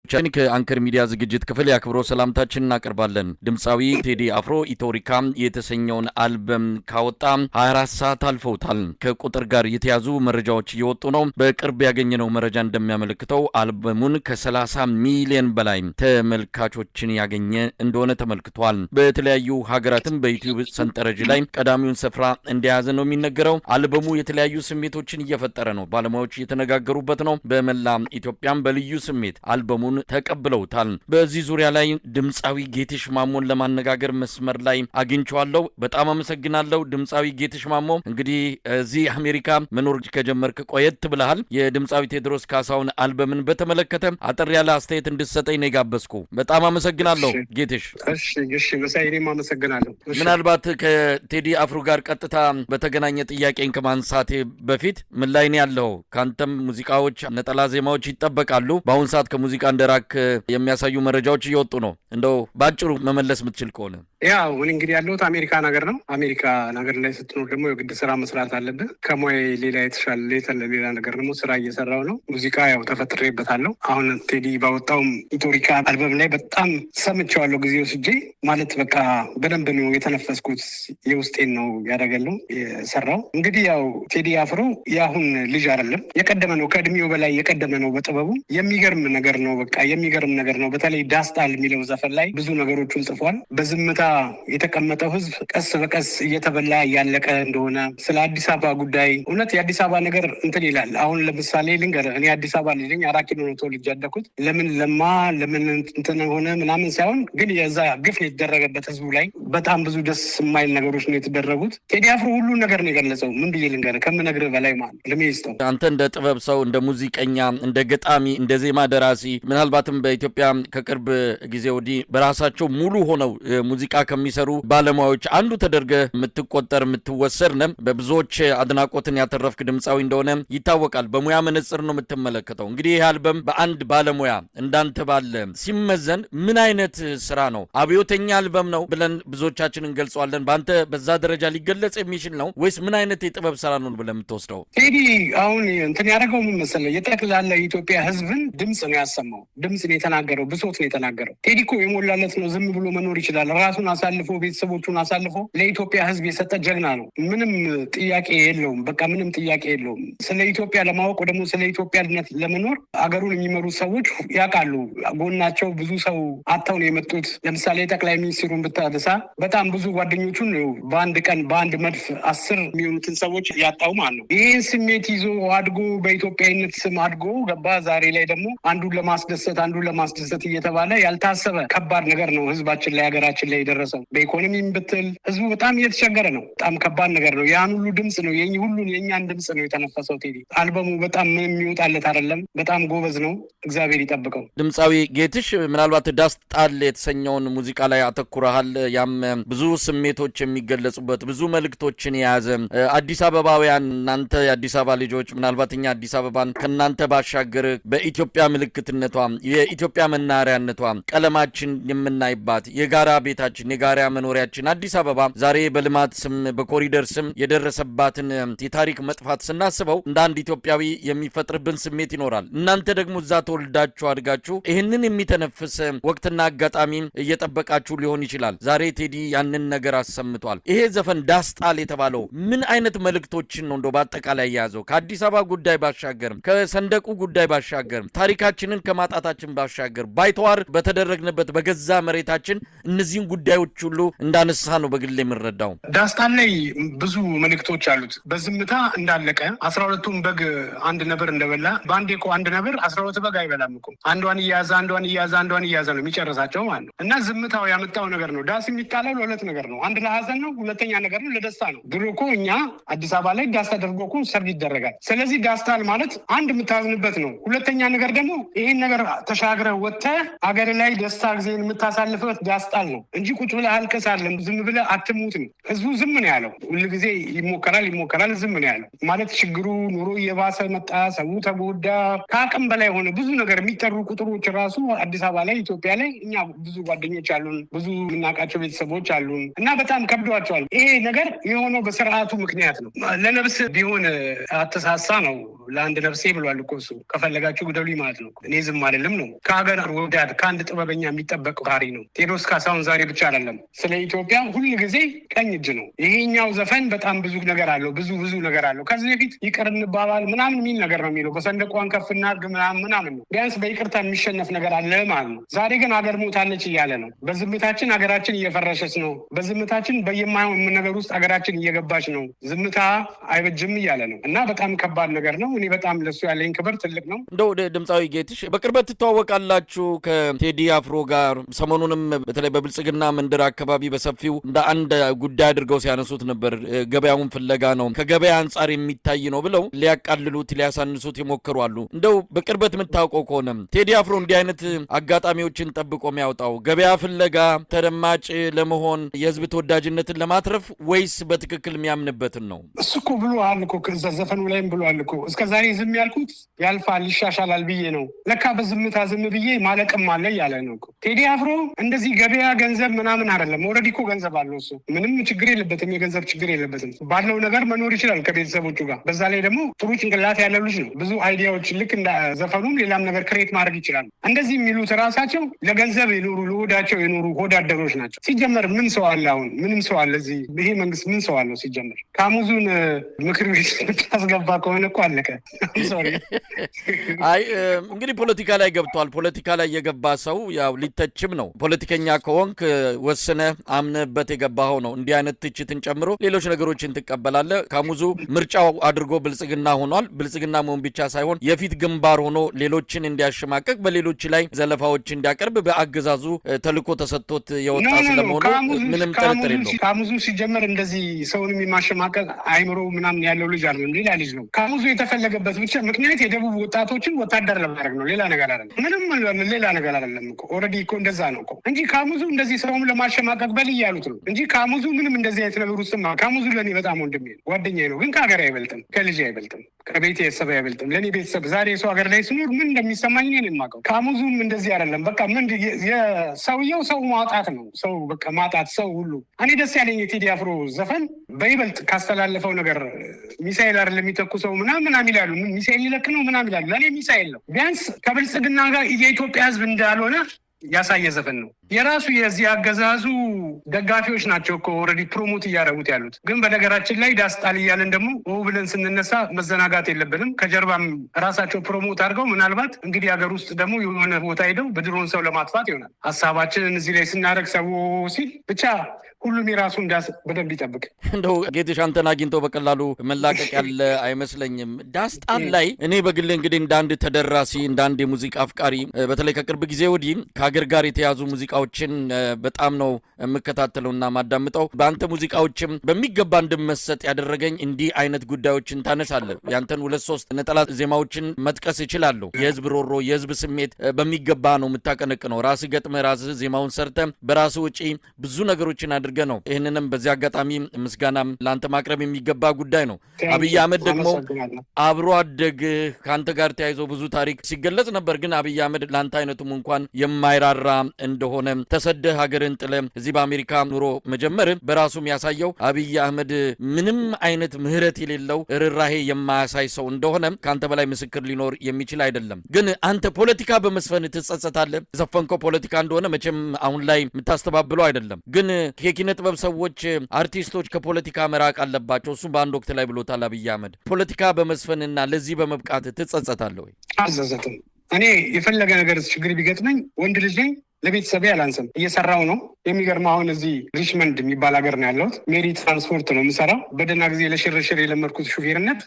ከአንከር ሚዲያ ዝግጅት ክፍል ያክብሮ ሰላምታችን እናቀርባለን። ድምጻዊ ቴዲ አፍሮ ኢቶሪካ የተሰኘውን አልበም ካወጣ 24 ሰዓት አልፈውታል። ከቁጥር ጋር የተያዙ መረጃዎች እየወጡ ነው። በቅርብ ያገኘነው መረጃ እንደሚያመለክተው አልበሙን ከ30 ሚሊዮን በላይ ተመልካቾችን ያገኘ እንደሆነ ተመልክቷል። በተለያዩ ሀገራትም በዩቲዩብ ሰንጠረዥ ላይ ቀዳሚውን ስፍራ እንደያዘ ነው የሚነገረው። አልበሙ የተለያዩ ስሜቶችን እየፈጠረ ነው። ባለሙያዎች እየተነጋገሩበት ነው። በመላ ኢትዮጵያም በልዩ ስሜት አልበሙን ተቀብለውታል። በዚህ ዙሪያ ላይ ድምጻዊ ጌትሽ ማሞን ለማነጋገር መስመር ላይ አግኝቻለሁ። በጣም አመሰግናለሁ ድምጻዊ ጌትሽ ማሞ። እንግዲህ እዚህ አሜሪካ መኖር ከጀመርክ ቆየት ብለሃል። የድምጻዊ ቴዎድሮስ ካሳሁን አልበምን በተመለከተ አጠር ያለ አስተያየት እንድትሰጠኝ ነው የጋበዝኩ። በጣም አመሰግናለሁ ጌትሽ። እሺ በሳይኔም አመሰግናለሁ። ምናልባት ከቴዲ አፍሮ ጋር ቀጥታ በተገናኘ ጥያቄን ከማንሳቴ በፊት ምን ላይ ነው ያለው? ካንተም ሙዚቃዎች ነጠላ ዜማዎች ይጠበቃሉ። በአሁን ሰዓት ከሙዚቃ እንደራክ የሚያሳዩ መረጃዎች እየወጡ ነው። እንደው ባጭሩ መመለስ የምትችል ከሆነ። ያው እንግዲህ ያለሁት አሜሪካ ነገር ነው። አሜሪካ ነገር ላይ ስትኖር ደግሞ የግድ ስራ መስራት አለብህ። ከሙያ ሌላ የተሻለ ሌላ ነገር ደግሞ ስራ እየሰራው ነው። ሙዚቃ ያው ተፈጥሬበታለሁ። አሁን ቴዲ ባወጣው ኢቶሪካ አልበም ላይ በጣም ሰምቼዋለሁ ጊዜ ወስጄ። ማለት በቃ በደንብ ነው የተነፈስኩት። የውስጤን ነው ያደረገለው የሰራው። እንግዲህ ያው ቴዲ አፍሮ የአሁን ልጅ አይደለም፣ የቀደመ ነው። ከእድሜው በላይ የቀደመ ነው በጥበቡ። የሚገርም ነገር ነው። በቃ የሚገርም ነገር ነው። በተለይ ዳስጣል የሚለው ዘፈን ላይ ብዙ ነገሮችን ጽፏል። በዝምታ የተቀመጠው ህዝብ ቀስ በቀስ እየተበላ እያለቀ እንደሆነ፣ ስለ አዲስ አበባ ጉዳይ እውነት የአዲስ አበባ ነገር እንትን ይላል። አሁን ለምሳሌ ልንገር፣ እኔ አዲስ አበባ ልጅ ነኝ። 4 ኪሎ ነው ተወልጄ ያደኩት። ለምን ለማ ለምን እንትን ሆነ ምናምን ሳይሆን ግን የዛ ግፍ ነው የተደረገበት ህዝቡ ላይ። በጣም ብዙ ደስ የማይል ነገሮች ነው የተደረጉት። ቴዲ አፍሮ ሁሉን ነገር ነው የገለጸው። ምን ብዬ ልንገር ከምነግርህ በላይ ማለት ልሜ ይስጠው። አንተ እንደ ጥበብ ሰው፣ እንደ ሙዚቀኛ፣ እንደ ገጣሚ፣ እንደ ዜማ ደራሲ ምናልባትም በኢትዮጵያ ከቅርብ ጊዜ ወዲህ በራሳቸው ሙሉ ሆነው ሙዚቃ ከሚሰሩ ባለሙያዎች አንዱ ተደርገህ የምትቆጠር የምትወሰድ ነህ። በብዙዎች አድናቆትን ያተረፍክ ድምፃዊ እንደሆነ ይታወቃል። በሙያ መነጽር ነው የምትመለከተው። እንግዲህ ይህ አልበም በአንድ ባለሙያ እንዳንተ ባለ ሲመዘን ምን አይነት ስራ ነው? አብዮተኛ አልበም ነው ብለን ብዙዎቻችን እንገልጸዋለን። በአንተ በዛ ደረጃ ሊገለጽ የሚችል ነው ወይስ ምን አይነት የጥበብ ስራ ነው ብለን የምትወስደው? ቴዲ አሁን እንትን ያደረገው ምን መሰለህ? የጠቅላላ የኢትዮጵያ ህዝብን ድምፅ ነው ያሰማው። ድምፅ ነው የተናገረው። ብሶት ነው የተናገረው። ቴዲ እኮ የሞላለት ነው። ዝም ብሎ መኖር ይችላል። ራሱን አሳልፎ ቤተሰቦቹን አሳልፎ ለኢትዮጵያ ህዝብ የሰጠ ጀግና ነው። ምንም ጥያቄ የለውም። በቃ ምንም ጥያቄ የለውም። ስለ ኢትዮጵያ ለማወቅ ደግሞ ስለ ኢትዮጵያነት ለመኖር አገሩን የሚመሩ ሰዎች ያውቃሉ። ጎናቸው ብዙ ሰው አጥተው ነው የመጡት። ለምሳሌ ጠቅላይ ሚኒስትሩን ብታነሳ በጣም ብዙ ጓደኞቹን በአንድ ቀን በአንድ መድፍ 10 የሚሆኑትን ሰዎች ያጣው ማለት ነው። ይህን ስሜት ይዞ አድጎ በኢትዮጵያዊነት ስም አድጎ ገባ። ዛሬ ላይ ደግሞ አንዱን ለማስደሰት እየተባለ ያልታሰበ ከባድ ነገር ነው ህዝባችን ላይ ሀገራችን ላይ የደረሰው። በኢኮኖሚም ብትል ህዝቡ በጣም እየተቸገረ ነው። በጣም ከባድ ነገር ነው። ያን ሁሉ ድምፅ ነው የእኛን ድምፅ ነው የተነፈሰው ቴዲ። አልበሙ በጣም ምን የሚወጣለት አይደለም። በጣም ጎበዝ ነው። እግዚአብሔር ይጠብቀው። ድምፃዊ ጌትሽ ምናልባት ዳስጣል የተሰኘውን ሙዚቃ ላይ አተኩረሃል። ያም ብዙ ስሜቶች የሚገለጹበት ብዙ መልእክቶችን የያዘ አዲስ አበባውያን፣ እናንተ የአዲስ አበባ ልጆች ምናልባት እኛ አዲስ አበባን ከእናንተ ባሻገር በኢትዮጵያ ምልክትነቷ የኢትዮጵያ መናሪያነቷ ቀለማችን የምናይባት የጋራ ቤታችን የጋራ መኖሪያችን አዲስ አበባ ዛሬ በልማት ስም በኮሪደር ስም የደረሰባትን የታሪክ መጥፋት ስናስበው እንደ አንድ ኢትዮጵያዊ የሚፈጥርብን ስሜት ይኖራል። እናንተ ደግሞ እዛ ተወልዳችሁ አድጋችሁ ይህንን የሚተነፍስ ወቅትና አጋጣሚ እየጠበቃችሁ ሊሆን ይችላል። ዛሬ ቴዲ ያንን ነገር አሰምቷል። ይሄ ዘፈን ዳስጣል የተባለው ምን አይነት መልእክቶችን ነው እንደው በአጠቃላይ የያዘው? ከአዲስ አበባ ጉዳይ ባሻገርም ከሰንደቁ ጉዳይ ባሻገርም ታሪካችንን ከማጣታችን ባሻገር ባይተዋር በተደረግንበት በገዛ መሬታችን እነዚህን ጉዳዮች ሁሉ እንዳነሳ ነው በግል የምንረዳው። ዳስጣል ላይ ብዙ መልእክቶች አሉት። በዝምታ እንዳለቀ 12ቱን በግ አንድ ነብር እንደበላ፣ በአንዴ እኮ አንድ ነብር 12 በግ አይበላም እኮ። አንዷን እያያዘ ነው የሚጨርሳቸው ማለት ነው። እና ዝምታው ያመጣው ነገር ነው። ዳስ የሚጣለው ለሁለት ነገር ነው። አንድ ለሀዘን ነው፣ ሁለተኛ ነገር ነው ለደስታ ነው። ድሮ እኮ እኛ አዲስ አበባ ላይ ዳስ ተደርጎ እኮ ሰርግ ይደረጋል። ስለዚህ ዳስጣል ማለት አንድ የምታዝንበት ነው። ሁለተኛ ነገር ደግሞ ይህን ነገር ተሻግረህ ወጥተህ አገር ላይ ደስታ ጊዜን የምታሳልፍበት ዳስጣል ነው እንጂ ቁጭ ብለህ አልቀስ አይደለም፣ ዝም ብለህ አትሙት ነው። ህዝቡ ዝም ነው ያለው። ሁልጊዜ ይሞከራል ዝም ነው ያለው። ማለት ችግሩ ኑሮ እየባሰ መጣ፣ ሰው ተጎዳ፣ ከአቅም በላይ ሆነ። ብዙ ነገር የሚጠሩ ቁጥሮች ራሱ አዲስ አበባ ላይ ኢትዮጵያ ላይ እኛ ብዙ ጓደኞች አሉን፣ ብዙ የምናውቃቸው ቤተሰቦች አሉን እና በጣም ከብዷቸዋል። ይሄ ነገር የሆነው በስርዓቱ ምክንያት ነው። ለነፍስ ቢሆን አተሳሳ ነው ለአንድ ነፍሴ ብሏል እኮ እሱ። ከፈለጋችሁ ግደሉኝ ማለት ነው። እኔ ዝም አይደለም ነው። ከሀገር ወዳድ ከአንድ ጥበበኛ የሚጠበቅ ባህሪ ነው። ቴዎድሮስ ካሳሁን ዛሬ ብቻ አይደለም ስለ ኢትዮጵያ ሁል ጊዜ ቀኝ እጅ ነው። ይሄኛው ዘፈን በጣም ብዙ ነገር አለው፣ ብዙ ነገር አለው። ከዚህ በፊት ይቅር እንባባል ምናምን የሚል ነገር ነው የሚለው። በሰንደቋን ከፍ እናድርግ ምናምን ነው። ቢያንስ በይቅርታ የሚሸነፍ ነገር አለ ማለት ነው። ዛሬ ግን ሀገር ሞታለች እያለ ነው። በዝምታችን ሀገራችን እየፈረሰች ነው። በዝምታችን በየማይሆን ነገር ውስጥ ሀገራችን እየገባች ነው። ዝምታ አይበጅም እያለ ነው እና በጣም ከባድ ነገር ነው። እኔ በጣም ለሱ ያለኝ ክብር ትልቅ ነው። እንደው ድምፃዊ ጌትሽ በቅርበት ትተዋወቃላችሁ ከቴዲ አፍሮ ጋር። ሰሞኑንም በተለይ በብልጽግና መንደር አካባቢ በሰፊው እንደ አንድ ጉዳይ አድርገው ሲያነሱት ነበር። ገበያውን ፍለጋ ነው፣ ከገበያ አንጻር የሚታይ ነው ብለው ሊያቃልሉት ሊያሳንሱት ይሞክሩ አሉ። እንደው በቅርበት የምታውቀው ከሆነ ቴዲ አፍሮ እንዲህ አይነት አጋጣሚዎችን ጠብቆ የሚያወጣው ገበያ ፍለጋ ተደማጭ ለመሆን የህዝብ ተወዳጅነትን ለማትረፍ ወይስ በትክክል የሚያምንበትን ነው? እሱ እኮ ብሎሃል እኮ ዘፈኑ ላይም ብሏል እኮ እስከ ዛሬ ዝም ያልኩት ያልፋል ይሻሻላል ብዬ ነው። ለካ በዝምታ ዝም ብዬ ማለቅም አለ እያለ ነው እኮ ቴዲ አፍሮ። እንደዚህ ገበያ ገንዘብ ምናምን አይደለም። ኦልሬዲ እኮ ገንዘብ አለው እሱ። ምንም ችግር የለበትም፣ የገንዘብ ችግር የለበትም። ባለው ነገር መኖር ይችላል ከቤተሰቦቹ ጋር። በዛ ላይ ደግሞ ጥሩ ጭንቅላት ያለው ልጅ ነው። ብዙ አይዲያዎች ልክ እንደ ዘፈኑም ሌላም ነገር ክሬት ማድረግ ይችላል። እንደዚህ የሚሉት ራሳቸው ለገንዘብ የኖሩ ለሆዳቸው የኖሩ ሆዳደሮች ናቸው። ሲጀመር ምን ሰው አለ አሁን? ምንም ሰው አለ እዚህ ይሄ መንግስት ምን ሰው አለው ሲጀመር? ካሙዙን ምክር ቤት ታስገባ ከሆነ እኮ አለቀ። አይ እንግዲህ ፖለቲካ ላይ ገብቷል። ፖለቲካ ላይ የገባ ሰው ያው ሊተችም ነው። ፖለቲከኛ ከሆንክ ወስነ አምነበት የገባኸው ነው። እንዲህ አይነት ትችትን ጨምሮ ሌሎች ነገሮችን ትቀበላለህ። ካሙዙ ምርጫው አድርጎ ብልጽግና ሆኗል። ብልጽግና መሆን ብቻ ሳይሆን የፊት ግንባር ሆኖ ሌሎችን እንዲያሸማቀቅ በሌሎች ላይ ዘለፋዎች እንዲያቀርብ በአገዛዙ ተልኮ ተሰጥቶት የወጣ ስለመሆኑ ምንም ጥርጥር የለውም። ካሙዙ ሲጀመር እንደዚህ ሰውን የማሸማቀቅ አይምሮ ምናምን ያለው ልጅ አይደለም፣ ሌላ ልጅ ነው። ካሙዙ የተፈለገበት ብቻ ምክንያት የደቡብ ወጣቶችን ወታደር ለማድረግ ነው። ሌላ ነገር አይደለም። ምንም ሌላ ነገር አይደለም እኮ ኦልሬዲ እኮ እንደዛ ነው እኮ እንጂ ካሙዙ እንደዚህ ሰውም ለማሸማቀቅ በል እያሉት ነው እንጂ ካሙዙ ምንም እንደዚህ አይነት ነገር ውስጥ ካሙዙ ለእኔ በጣም ወንድሜ ነው፣ ጓደኛዬ ነው። ግን ከሀገር አይበልጥም፣ ከልጅ አይበልጥም፣ ከቤተሰብ አይበልጥም። ለእኔ ቤተሰብ ዛሬ የሰው ሀገር ላይ ስኖር ምን እንደሚሰማኝ እኔ የማውቀው። ካሙዙም እንደዚህ አይደለም። በቃ ምን የሰውየው ሰው ማውጣት ነው። ሰው በቃ ማጣት ሰው ሁሉ። እኔ ደስ ያለኝ የቴዲ አፍሮ ዘፈን በይበልጥ ካስተላለፈው ነገር ሚሳኤል አይደለም የሚተኩሰው ምናምን ይላሉ። ሚሳኤል ይለቅ ነው ምናምን ይላሉ። ለእኔ ሚሳኤል ነው። ቢያንስ ከብልጽግና ጋር የኢትዮጵያ ሕዝብ እንዳልሆነ ያሳየ ዘፈን ነው። የራሱ የዚህ አገዛዙ ደጋፊዎች ናቸው እኮ ኦልሬዲ ፕሮሞት እያደረጉት ያሉት። ግን በነገራችን ላይ ዳስጣል እያለን ደግሞ ብለን ስንነሳ መዘናጋት የለብንም። ከጀርባም ራሳቸው ፕሮሞት አድርገው ምናልባት እንግዲህ ሀገር ውስጥ ደግሞ የሆነ ቦታ ሄደው በድሮን ሰው ለማጥፋት ይሆናል ሀሳባችንን እዚህ ላይ ስናደርግ ሰው ሲል ብቻ ሁሉም የራሱ እንዳስ በደንብ ይጠብቅ። እንደው ጌትሽ አንተን አግኝተው በቀላሉ መላቀቅ ያለ አይመስለኝም። ዳስጣል ላይ እኔ በግሌ እንግዲህ እንደ አንድ ተደራሲ እንደ አንድ የሙዚቃ አፍቃሪ በተለይ ከቅርብ ጊዜ ወዲህ ከሀገር ጋር የተያዙ ሙዚቃዎችን በጣም ነው የምከታተለውና ማዳምጠው። በአንተ ሙዚቃዎችም በሚገባ እንድመሰጥ ያደረገኝ እንዲህ አይነት ጉዳዮችን ታነሳለህ። ያንተን 2-3 ነጠላ ዜማዎችን መጥቀስ እችላለሁ። የህዝብ ሮሮ፣ የህዝብ ስሜት በሚገባ ነው የምታቀነቅነው። ራስህ ገጥመህ ራስህ ዜማውን ሰርተህ በራስህ ወጪ ብዙ ነገሮችን አድርገህ ነው። ይህንንም በዚህ አጋጣሚ ምስጋናም ለአንተ ማቅረብ የሚገባ ጉዳይ ነው። አብይ አህመድ ደግሞ አብሮ አደግ ከአንተ ጋር ተያይዞ ብዙ ታሪክ ሲገለጽ ነበር። ግን አብይ አህመድ ለአንተ አይነቱም እንኳን የማይራራ እንደሆነ ተሰደህ ሀገርን ጥለህ እዚህ በአሜሪካ ኑሮ መጀመር በራሱ የሚያሳየው አብይ አህመድ ምንም አይነት ምህረት የሌለው ርራሄ የማያሳይ ሰው እንደሆነ ከአንተ በላይ ምስክር ሊኖር የሚችል አይደለም። ግን አንተ ፖለቲካ በመስፈን ትጸጸታለህ። ዘፈንከው ፖለቲካ እንደሆነ መቼም አሁን ላይ የምታስተባብለው አይደለም። ግን የኪነ ጥበብ ሰዎች አርቲስቶች ከፖለቲካ መራቅ አለባቸው። እሱም በአንድ ወቅት ላይ ብሎታል አብይ አህመድ። ፖለቲካ በመስፈንና ለዚህ በመብቃት ትጸጸታለህ ወይ? አልጸጸትም። እኔ የፈለገ ነገር ችግር ቢገጥመኝ ወንድ ልጅ ነኝ። ለቤተሰቤ አላንስም። እየሰራው ነው። የሚገርመው አሁን እዚህ ሪችመንድ የሚባል ሀገር ነው ያለሁት። ሜሪ ትራንስፖርት ነው የምሰራው። በደህና ጊዜ ለሽርሽር የለመድኩት ሹፌርነት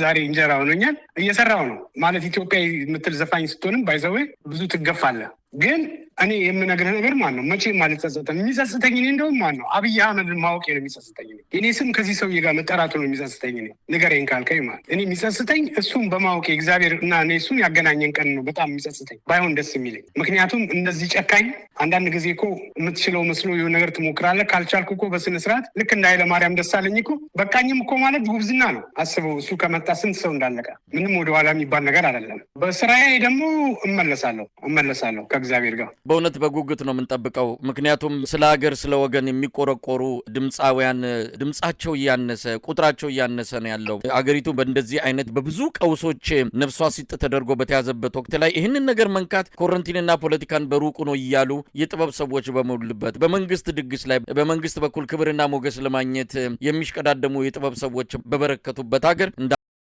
ዛሬ እንጀራ ሆኖኛል። እየሰራው ነው ማለት ኢትዮጵያ የምትል ዘፋኝ ስትሆንም ባይዘዌ ብዙ ትገፋለህ። ግን እኔ የምነግርህ ነገር ማን ነው መቼም አልጸጸትም። የሚጸጽተኝ እኔ እንደውም ማን ነው አብይ አህመድን ማወቄ ነው የሚጸጽተኝ። የኔ ስም ከዚህ ሰውዬ ጋር መጠራቱ ነው የሚጸጽተኝ። ንገረኝ ካልከኝ ማለት እኔ የሚጸጽተኝ እሱም በማወቄ እግዚአብሔር እና እኔ እሱን ያገናኘን ቀን ነው በጣም የሚጸጽተኝ። ባይሆን ደስ የሚለኝ ምክንያቱም እንደዚህ ጨካኝ አንዳንድ ጊዜ እኮ የምትችለው የምትችለው መስሎ የሆነ ነገር ትሞክራለህ። ካልቻልክ እኮ በስነ ስርዓት ልክ እንደ ኃይለማርያም ደሳለኝ እኮ በቃኝም እኮ ማለት ጉብዝና ነው። አስበው እሱ ከመጣ ስንት ሰው እንዳለቀ። ምንም ወደኋላ የሚባል ነገር አይደለም። በስራዬ ደግሞ እመለሳለሁ ከእግዚአብሔር ጋር። በእውነት በጉጉት ነው የምንጠብቀው። ምክንያቱም ስለ ሀገር ስለ ወገን የሚቆረቆሩ ድምፃውያን ድምፃቸው እያነሰ ቁጥራቸው እያነሰ ነው ያለው። አገሪቱ በእንደዚህ አይነት በብዙ ቀውሶች ነፍሷ ሲጥ ተደርጎ በተያዘበት ወቅት ላይ ይህንን ነገር መንካት ኮረንቲንና ፖለቲካን በሩቁ ነው እያሉ የጥበብ ሰዎች በሞሉበት በመንግስት ድግስ ላይ በመንግስት በኩል ክብርና ሞገስ ለማግኘት የሚሽቀዳደሙ የጥበብ ሰዎች በበረከቱበት ሀገር